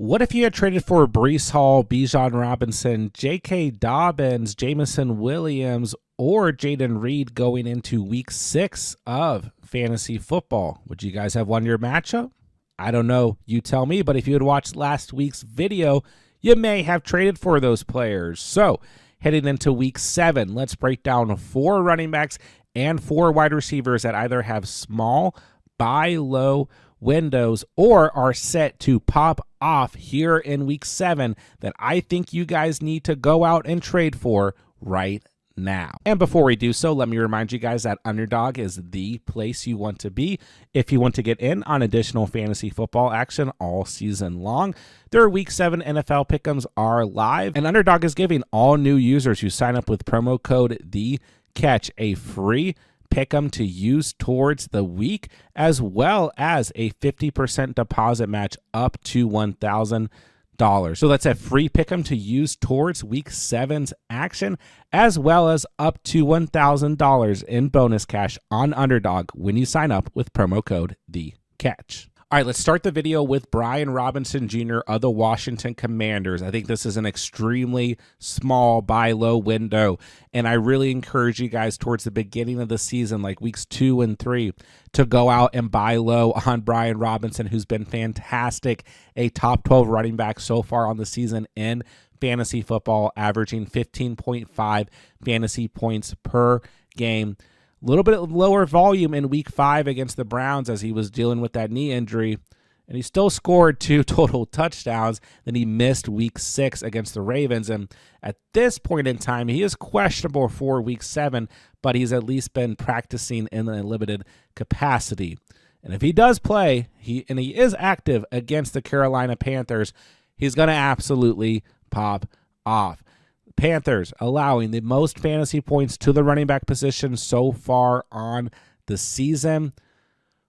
What if you had traded for Breece Hall, Bijan Robinson, J.K. Dobbins, Jameson Williams, or Jaden Reed going into week 6 of fantasy football? Would you guys have won your matchup? I don't know. You tell me. But if you had watched last week's video, you may have traded for those players. So heading into week 7, let's break down 4 running backs and 4 wide receivers that either have small, buy low windows or are set to pop off here in week 7 that I think you guys need to go out and trade for right now. And before we do so, let me remind you guys that Underdog is the place you want to be if you want to get in on additional fantasy football action all season long. Their week 7 NFL pick'ems are live, and Underdog is giving all new users who sign up with promo code THECATCH a free pick 'em to use towards the week, as well as a 50% deposit match up to $1,000. So that's a free pick 'em to use towards week 7's action, as well as up to $1,000 in bonus cash on Underdog when you sign up with promo code THECATCH. All right, let's start the video with Brian Robinson Jr. of the Washington Commanders. I think this is an extremely small buy low window, and I really encourage you guys towards the beginning of the season, like weeks 2 and 3, to go out and buy low on Brian Robinson, who's been fantastic, a top 12 running back so far on the season in fantasy football, averaging 15.5 fantasy points per game. A little bit lower volume in week 5 against the Browns as he was dealing with that knee injury, and he still scored 2 total touchdowns. Then he missed week 6 against the Ravens, and at this point in time, he is questionable for week 7, but he's at least been practicing in a limited capacity. And if he does play, he is active against the Carolina Panthers, he's going to absolutely pop off. Panthers allowing the most fantasy points to the running back position so far on the season.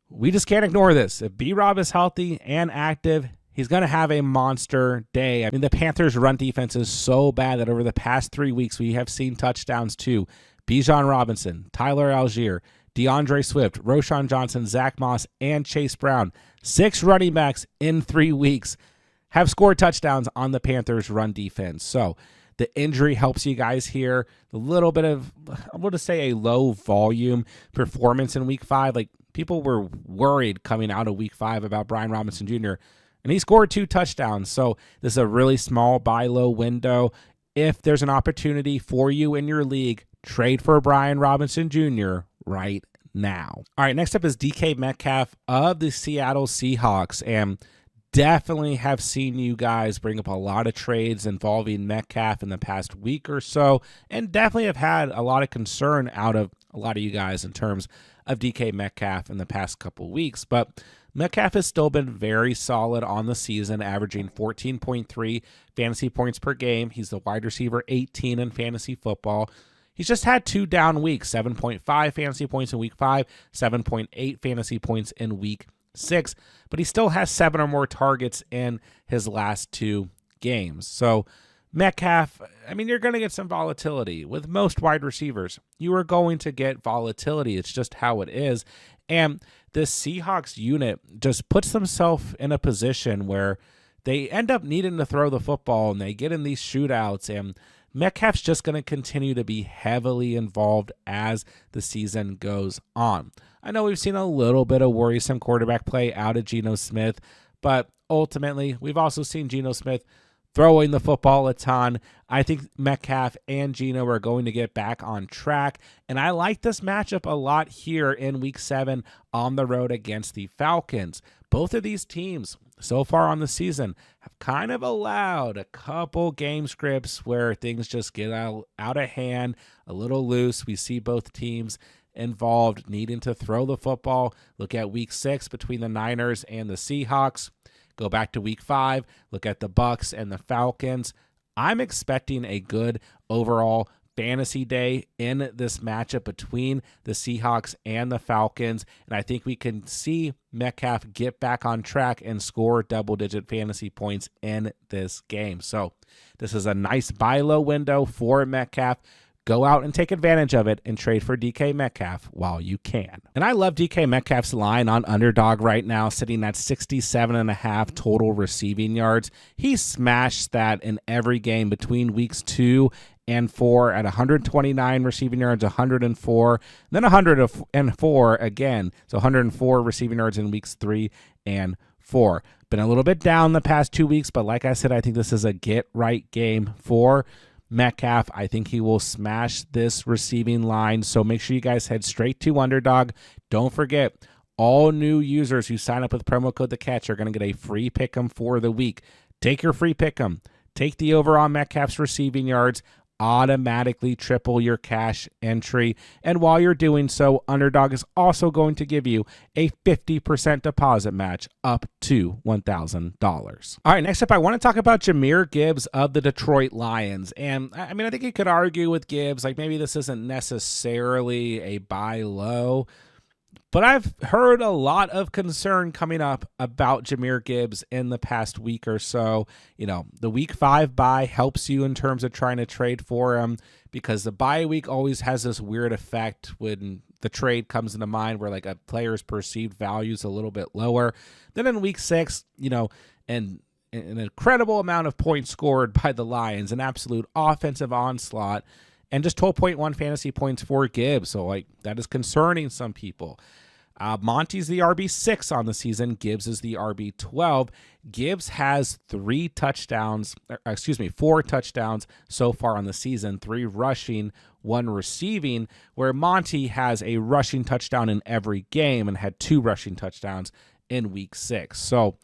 We just can't ignore this. If B-Rob is healthy and active, he's going to have a monster day. I mean, the Panthers' run defense is so bad that over the past 3 weeks, we have seen touchdowns to Bijan Robinson, Tyler Algier, DeAndre Swift, Roschon Johnson, Zach Moss, and Chase Brown. 6 running backs in 3 weeks have scored touchdowns on the Panthers' run defense. So the injury helps you guys here. A little bit of, I want to say, a low volume performance in week 5. Like, people were worried coming out of week 5 about Brian Robinson Jr., and he scored 2 touchdowns. So this is a really small buy low window. If there's an opportunity for you in your league, trade for Brian Robinson Jr. right now. All right, next up is DK Metcalf of the Seattle Seahawks, and definitely have seen you guys bring up a lot of trades involving Metcalf in the past week or so, and definitely have had a lot of concern out of a lot of you guys in terms of DK Metcalf in the past couple weeks. But Metcalf has still been very solid on the season, averaging 14.3 fantasy points per game. He's the wide receiver 18 in fantasy football. He's just had 2 down weeks, 7.5 fantasy points in week 5, 7.8 fantasy points in week 6, but he still has 7 or more targets in his last 2 games. So Metcalf, I mean, you're going to get some volatility. With most wide receivers, you are going to get volatility. It's just how it is. And the Seahawks unit just puts themselves in a position where they end up needing to throw the football, and they get in these shootouts, and Metcalf's just going to continue to be heavily involved as the season goes on. I know we've seen a little bit of worrisome quarterback play out of Geno Smith, but ultimately we've also seen Geno Smith throwing the football a ton. I think Metcalf and Geno are going to get back on track, and I like this matchup a lot here in week 7 on the road against the Falcons. Both of these teams so far on the season have kind of allowed a couple game scripts where things just get out of hand, a little loose. We see both teams involved needing to throw the football. Look at week 6 between the Niners and the Seahawks. Go back to week 5, look at the Bucs and the Falcons. I'm expecting a good overall fantasy day in this matchup between the Seahawks and the Falcons, and I think we can see Metcalf get back on track and score double-digit fantasy points in this game. So this is a nice buy low window for Metcalf. go out and take advantage of it and trade for DK Metcalf while you can. And I love DK Metcalf's line on Underdog right now, sitting at 67.5 total receiving yards. He smashed that in every game between weeks 2 and 4 at 129 receiving yards, 104, then 104 again. So 104 receiving yards in weeks 3 and 4. Been a little bit down the past 2 weeks, but like I said, I think this is a get-right game for Metcalf. I think he will smash this receiving line, so make sure you guys head straight to Underdog. Don't forget, all new users who sign up with promo code TheCatch are going to get a free pick 'em for the week. Take your free pick 'em. Take the over on Metcalf's receiving yards. Automatically triple your cash entry. And while you're doing so, Underdog is also going to give you a 50% deposit match up to $1,000. All right, next up, I want to talk about Jahmyr Gibbs of the Detroit Lions. And I mean, I think you could argue with Gibbs, like maybe this isn't necessarily a buy low, but I've heard a lot of concern coming up about Jahmyr Gibbs in the past week or so. You know, the week 5 bye helps you in terms of trying to trade for him, because the bye week always has this weird effect when the trade comes into mind where like a player's perceived value is a little bit lower. Then in week 6, you know, and an incredible amount of points scored by the Lions, an absolute offensive onslaught, and just 12.1 fantasy points for Gibbs. So, like, that is concerning some people. Monty's the RB6 on the season. Gibbs is the RB12. Gibbs has 4 touchdowns so far on the season, 3 rushing, 1 receiving, where Monty has a rushing touchdown in every game and had 2 rushing touchdowns in week 6. So,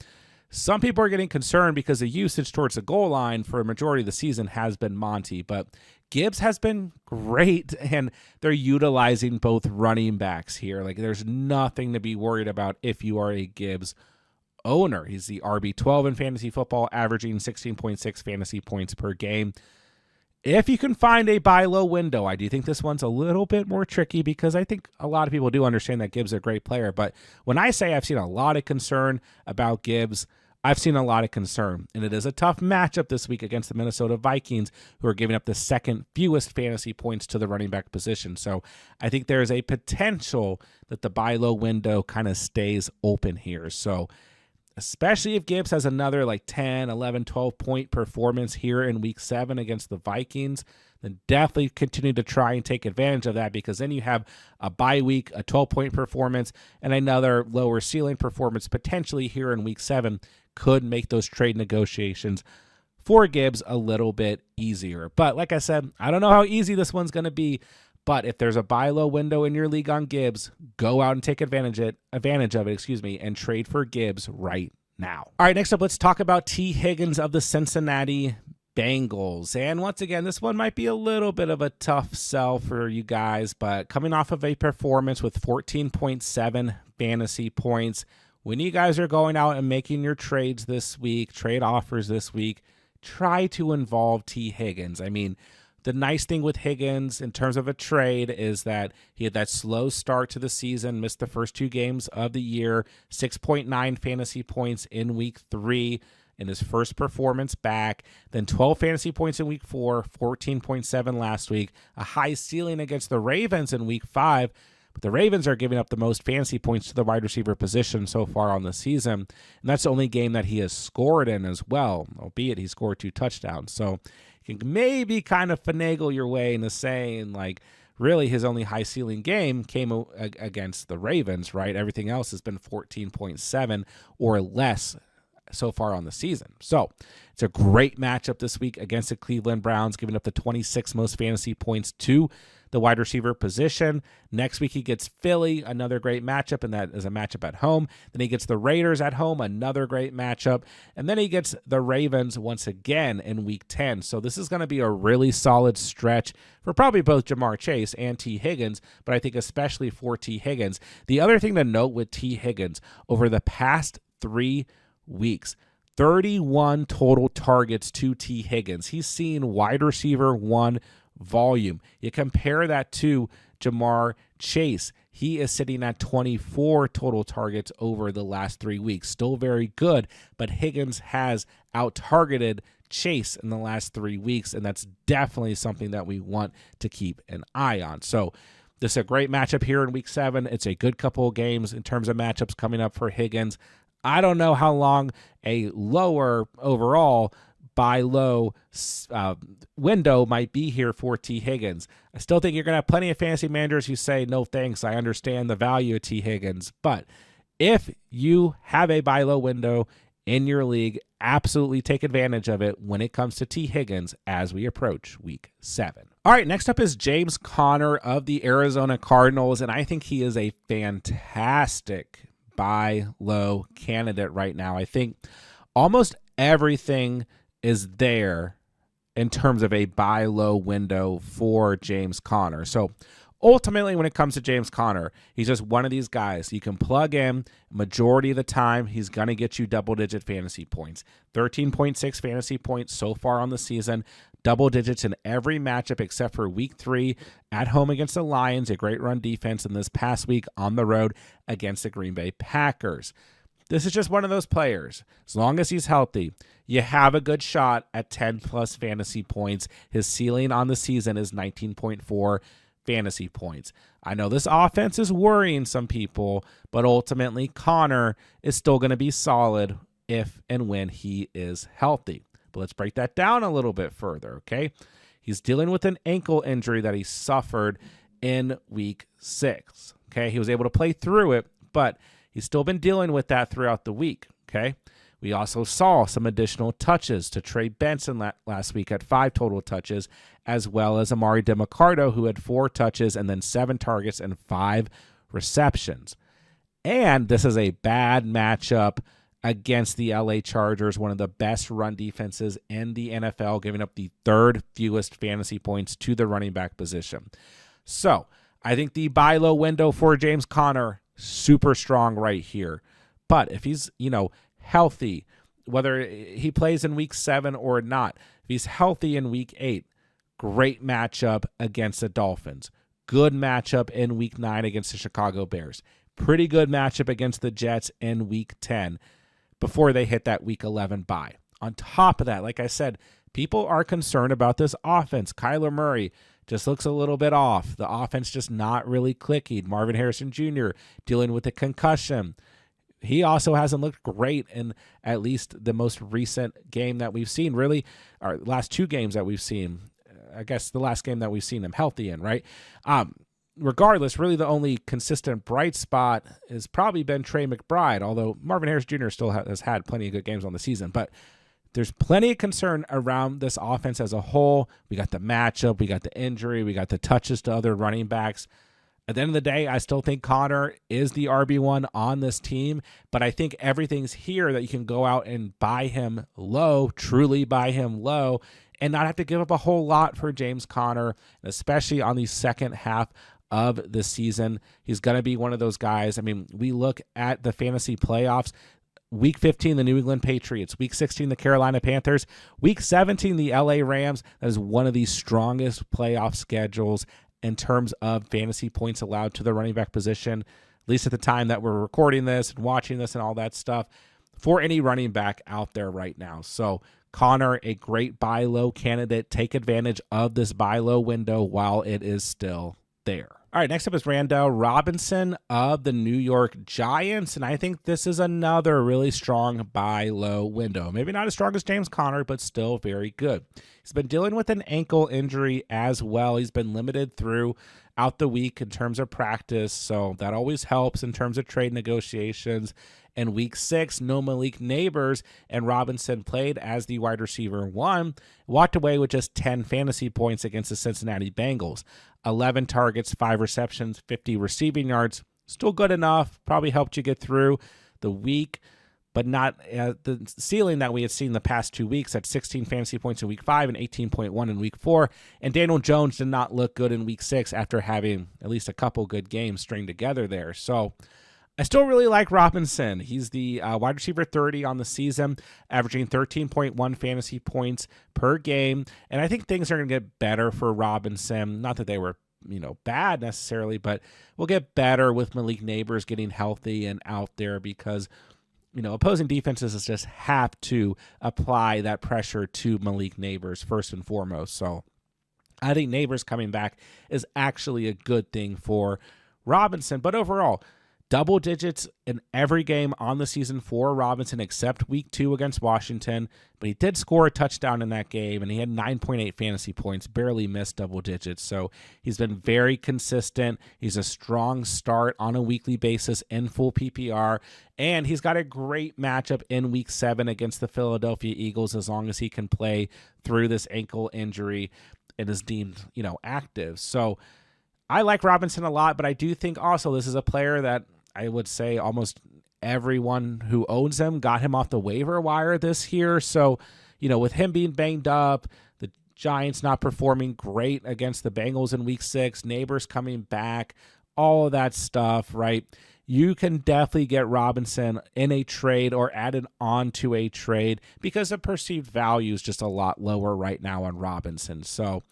some people are getting concerned because the usage towards the goal line for a majority of the season has been Monty, but Gibbs has been great, and they're utilizing both running backs here. Like, there's nothing to be worried about if you are a Gibbs owner. He's the RB12 in fantasy football, averaging 16.6 fantasy points per game. If you can find a buy low window, I do think this one's a little bit more tricky, because I think a lot of people do understand that Gibbs is a great player. But when I say I've seen a lot of concern about Gibbs, I've seen a lot of concern. And it is a tough matchup this week against the Minnesota Vikings, who are giving up the second fewest fantasy points to the running back position. So I think there is a potential that the buy low window kind of stays open here. So especially if Gibbs has another like 10, 11, 12 point performance here in week 7 against the Vikings, then definitely continue to try and take advantage of that, because then you have a bye week, a 12-point performance, and another lower ceiling performance potentially here in week 7 could make those trade negotiations for Gibbs a little bit easier. But like I said, I don't know how easy this one's going to be. But if there's a buy low window in your league on Gibbs, go out and take advantage of it, and trade for Gibbs right now. All right, next up, let's talk about T. Higgins of the Cincinnati Bengals. And once again, this one might be a little bit of a tough sell for you guys, but coming off of a performance with 14.7 fantasy points, when you guys are going out and making your trades this week, trade offers this week, try to involve T. Higgins. I mean, the nice thing with Higgins in terms of a trade is that he had that slow start to the season, missed the first 2 games of the year, 6.9 fantasy points in week 3 in his first performance back, then 12 fantasy points in week 4, 14.7 last week, a high ceiling against the Ravens in week 5, but the Ravens are giving up the most fantasy points to the wide receiver position so far on the season, and that's the only game that he has scored in as well, albeit he scored 2 touchdowns. So you can maybe kind of finagle your way into saying, like, really his only high ceiling game came against the Ravens, right? Everything else has been 14.7 or less so far on the season. So it's a great matchup this week against the Cleveland Browns, giving up the 26 most fantasy points to the wide receiver position. Next week he gets Philly, another great matchup, and that is a matchup at home. Then he gets the Raiders at home, another great matchup. And then he gets the Ravens once again in week 10. So this is going to be a really solid stretch for probably both Jamar Chase and T. Higgins, but I think especially for T. Higgins. The other thing to note with T. Higgins, over the past 3 weeks, 31 total targets to T. Higgins. He's seen wide receiver 1 volume. You compare that to Jamar Chase. he is sitting at 24 total targets over the last 3 weeks. Still very good, but Higgins has out-targeted Chase in the last 3 weeks, and that's definitely something that we want to keep an eye on. So this is a great matchup here in week 7. It's a good couple of games in terms of matchups coming up for Higgins. I don't know how long a lower overall buy low window might be here for T. Higgins. I still think you're going to have plenty of fantasy managers who say, no thanks, I understand the value of T. Higgins. But if you have a buy low window in your league, absolutely take advantage of it when it comes to T. Higgins as we approach week 7. All right, next up is James Conner of the Arizona Cardinals, and I think he is a fantastic buy low candidate right now. I think almost everything is there in terms of a buy low window for James Conner. So ultimately, when it comes to James Conner, he's just one of these guys. You can plug in majority of the time. He's going to get you double-digit fantasy points. 13.6 fantasy points so far on the season. Double digits in every matchup except for week 3 at home against the Lions, a great run defense, and this past week on the road against the Green Bay Packers. This is just one of those players. As long as he's healthy, you have a good shot at 10-plus fantasy points. His ceiling on the season is 19.4 fantasy points. I know this offense is worrying some people, but ultimately Conner is still going to be solid if and when he is healthy. But let's break that down a little bit further, okay? He's dealing with an ankle injury that he suffered in week 6, okay? He was able to play through it, but he's still been dealing with that throughout the week, okay? We also saw some additional touches to Trey Benson last week at 5 total touches, as well as Amari DeMarcado, who had 4 touches and then 7 targets and 5 receptions. And this is a bad matchup against the LA Chargers, one of the best run defenses in the NFL, giving up the 3rd fewest fantasy points to the running back position. So I think the buy low window for James Conner, super strong right here. But if he's, healthy, whether he plays in week 7 or not, if he's healthy in week 8, great matchup against the Dolphins. Good matchup in week 9 against the Chicago Bears. Pretty good matchup against the Jets in week 10 before they hit that week 11 bye. On top of that, like I said, people are concerned about this offense. Kyler Murray just looks a little bit off. The offense just not really clicking. Marvin Harrison Jr. dealing with a concussion. He also hasn't looked great in at least the most recent game that we've seen, really, or last 2 games that we've seen. I guess the last game that we've seen him healthy in, right? Regardless, really the only consistent bright spot has probably been Trey McBride, although Marvin Harris Jr. still has had plenty of good games on the season. But there's plenty of concern around this offense as a whole. We got the matchup, we got the injury, we got the touches to other running backs. At the end of the day, I still think Conner is the RB1 on this team, but I think everything's here that you can go out and buy him low, truly buy him low, and not have to give up a whole lot for James Conner, especially on the second half of the season. He's going to be one of those guys. I mean, we look at the fantasy playoffs. Week 15, the New England Patriots. Week 16, the Carolina Panthers. Week 17, the LA Rams. That is one of the strongest playoff schedules in terms of fantasy points allowed to the running back position, at least at the time that we're recording this and watching this and all that stuff, for any running back out there right now. So Conner, a great buy low candidate. Take advantage of this buy low window while it is still there. All right, next up is Wan'Dale Robinson of the New York Giants, and I think this is another really strong buy low window. Maybe not as strong as James Conner, but still very good. He's been dealing with an ankle injury as well. He's been limited throughout the week in terms of practice, so that always helps in terms of trade negotiations. In week 6, no Malik Neighbors, and Robinson played as the wide receiver 1, walked away with just 10 fantasy points against the Cincinnati Bengals. 11 targets, 5 receptions, 50 receiving yards. Still good enough. Probably helped you get through the week, but not the ceiling that we had seen the past 2 weeks at 16 fantasy points in week 5 and 18.1 in week 4. And Daniel Jones did not look good in week 6 after having at least a couple good games stringed together there. So I still really like Robinson. He's the wide receiver 30 on the season, averaging 13.1 fantasy points per game. And I think things are going to get better for Robinson. Not that they were bad necessarily, but will get better with Malik Neighbors getting healthy and out there because, opposing defenses just have to apply that pressure to Malik Neighbors first and foremost. So I think Neighbors coming back is actually a good thing for Robinson. But overall, double digits in every game on the season for Robinson except week 2 against Washington. But he did score a touchdown in that game, and he had 9.8 fantasy points, barely missed double digits. So he's been very consistent. He's a strong start on a weekly basis in full PPR. And he's got a great matchup in week 7 against the Philadelphia Eagles as long as he can play through this ankle injury and is deemed, active. So I like Robinson a lot, but I do think also this is a player that I would say almost everyone who owns him got him off the waiver wire this year. So, with him being banged up, the Giants not performing great against the Bengals in week 6, Neighbors coming back, all of that stuff, right? You can definitely get Robinson in a trade or added on to a trade because the perceived value is just a lot lower right now on Robinson. So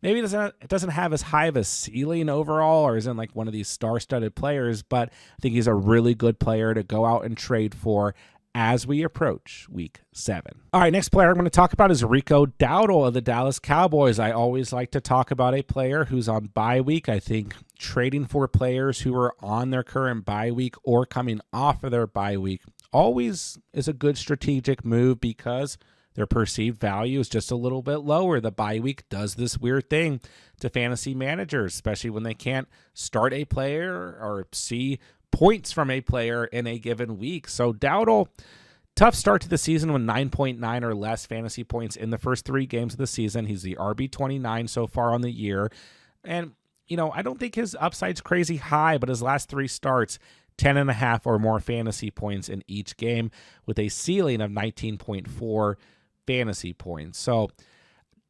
maybe it doesn't have as high of a ceiling overall or isn't like one of these star-studded players, but I think he's a really good player to go out and trade for as we approach week 7. All right, next player I'm going to talk about is Rico Dowdle of the Dallas Cowboys. I always like to talk about a player who's on bye week. I think trading for players who are on their current bye week or coming off of their bye week always is a good strategic move because their perceived value is just a little bit lower. The bye week does this weird thing to fantasy managers, especially when they can't start a player or see points from a player in a given week. So Dowdle, tough start to the season with 9.9 or less fantasy points in the first 3 games of the season. He's the RB29 so far on the year. And, I don't think his upside's crazy high, but his last 3 starts, 10.5 or more fantasy points in each game with a ceiling of 19.4 fantasy points. So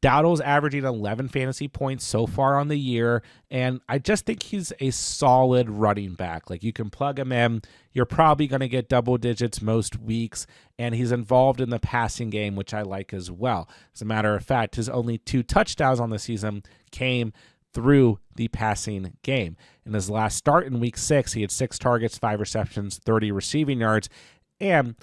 Dowdle's averaging 11 fantasy points so far on the year, and I just think he's a solid running back. Like, you can plug him in. You're probably going to get double digits most weeks, and he's involved in the passing game, which I like as well. As a matter of fact, his only 2 touchdowns on the season came through the passing game. In his last start in week 6, he had 6 targets, 5 receptions, 30 receiving yards, and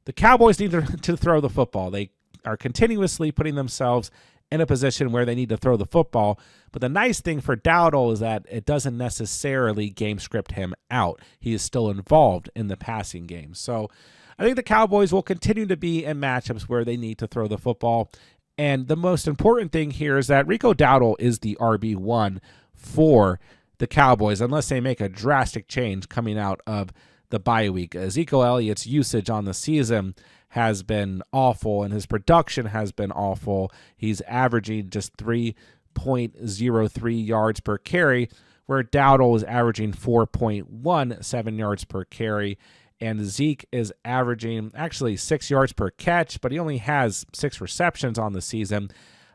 the Cowboys need to throw the football. They are continuously putting themselves in a position where they need to throw the football. But the nice thing for Dowdle is that it doesn't necessarily game script him out. He is still involved in the passing game. So I think the Cowboys will continue to be in matchups where they need to throw the football. And the most important thing here is that Rico Dowdle is the RB1 for the Cowboys, unless they make a drastic change coming out of the bye week. Ezekiel Elliott's usage on the season has been awful, and his production has been awful. He's averaging just 3.03 yards per carry, where Dowdle is averaging 4.17 yards per carry, and Zeke is averaging actually 6 yards per catch, but he only has 6 receptions on the season.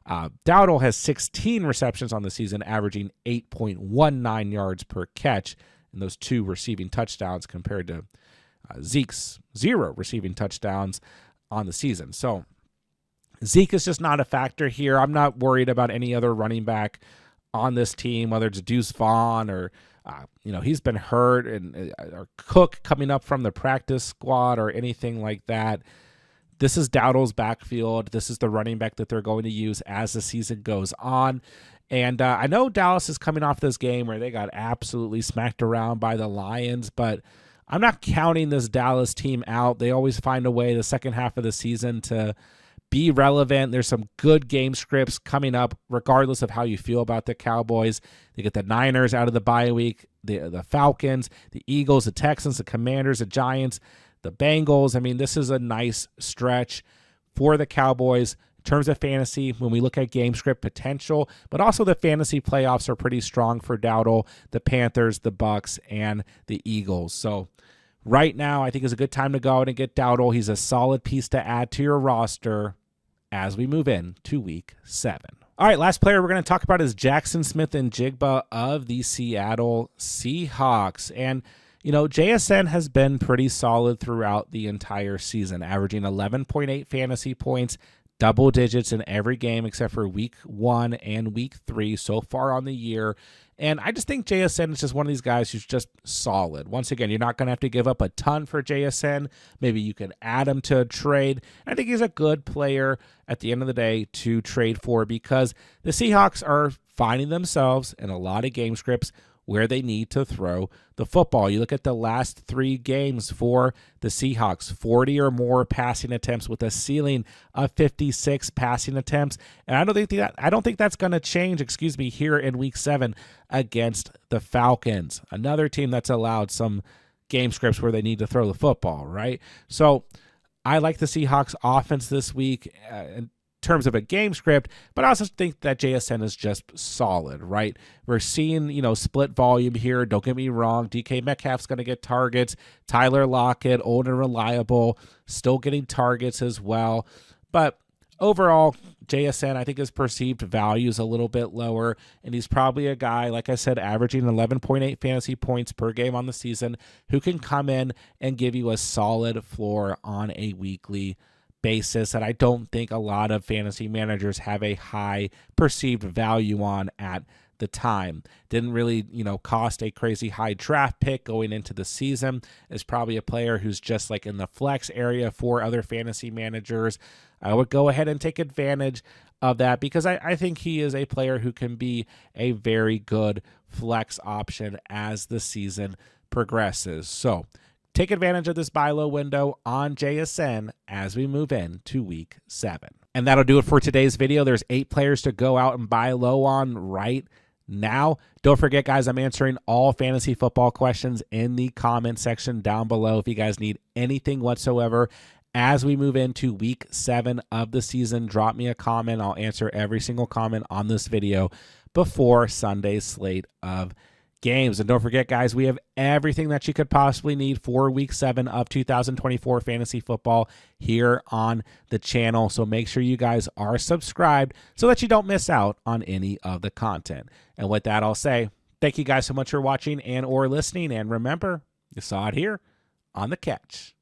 Dowdle has 16 receptions on the season, averaging 8.19 yards per catch, and those 2 receiving touchdowns compared to Zeke's 0 receiving touchdowns on the season. So Zeke is just not a factor here. I'm not worried about any other running back on this team, whether it's Deuce Vaughn or, he's been hurt, and or Cook coming up from the practice squad or anything like that. This is Dowdle's backfield. This is the running back that they're going to use as the season goes on. And I know Dallas is coming off this game where they got absolutely smacked around by the Lions, but I'm not counting this Dallas team out. They always find a way the second half of the season to be relevant. There's some good game scripts coming up, regardless of how you feel about the Cowboys. They get the Niners out of the bye week, the Falcons, the Eagles, the Texans, the Commanders, the Giants, the Bengals. I mean, this is a nice stretch for the Cowboys in terms of fantasy when we look at game script potential, but also the fantasy playoffs are pretty strong for Dowdle, the Panthers, the Bucks, and the Eagles. So right now, I think is a good time to go out and get Dowdle. He's a solid piece to add to your roster as we move in to week 7. All right, last player we're going to talk about is Jackson Smith-Njigba of the Seattle Seahawks. And, JSN has been pretty solid throughout the entire season, averaging 11.8 fantasy points, double digits in every game except for week 1 and week 3 so far on the year. And I just think JSN is just one of these guys who's just solid. Once again, you're not going to have to give up a ton for JSN. Maybe you can add him to a trade. I think he's a good player at the end of the day to trade for, because the Seahawks are finding themselves in a lot of game scripts where they need to throw the football. You look at the last 3 games for the Seahawks, 40 or more passing attempts with a ceiling of 56 passing attempts. And I don't think that's going to change, here in week 7 against the Falcons, another team that's allowed some game scripts where they need to throw the football, right? So I like the Seahawks offense this week in terms of a game script, but I also think that JSN is just solid, right? We're seeing, split volume here. Don't get me wrong. DK Metcalf's going to get targets. Tyler Lockett, old and reliable, still getting targets as well. But overall, JSN, I think his perceived value is a little bit lower, and he's probably a guy, like I said, averaging 11.8 fantasy points per game on the season, who can come in and give you a solid floor on a weekly basis that I don't think a lot of fantasy managers have a high perceived value on at the time. Didn't really, cost a crazy high draft pick going into the season. Is probably a player who's just like in the flex area for other fantasy managers. I would go ahead and take advantage of that, because I think he is a player who can be a very good flex option as the season progresses. So take advantage of this buy low window on JSN as we move into week 7. And that'll do it for today's video. There's 8 players to go out and buy low on right now. Don't forget, guys, I'm answering all fantasy football questions in the comment section down below. If you guys need anything whatsoever as we move into week 7 of the season, drop me a comment. I'll answer every single comment on this video before Sunday's slate of games. And don't forget, guys, we have everything that you could possibly need for week 7 of 2024 fantasy football here on the channel. So make sure you guys are subscribed so that you don't miss out on any of the content. And with that, I'll say thank you guys so much for watching and or listening. And remember, you saw it here on The Catch.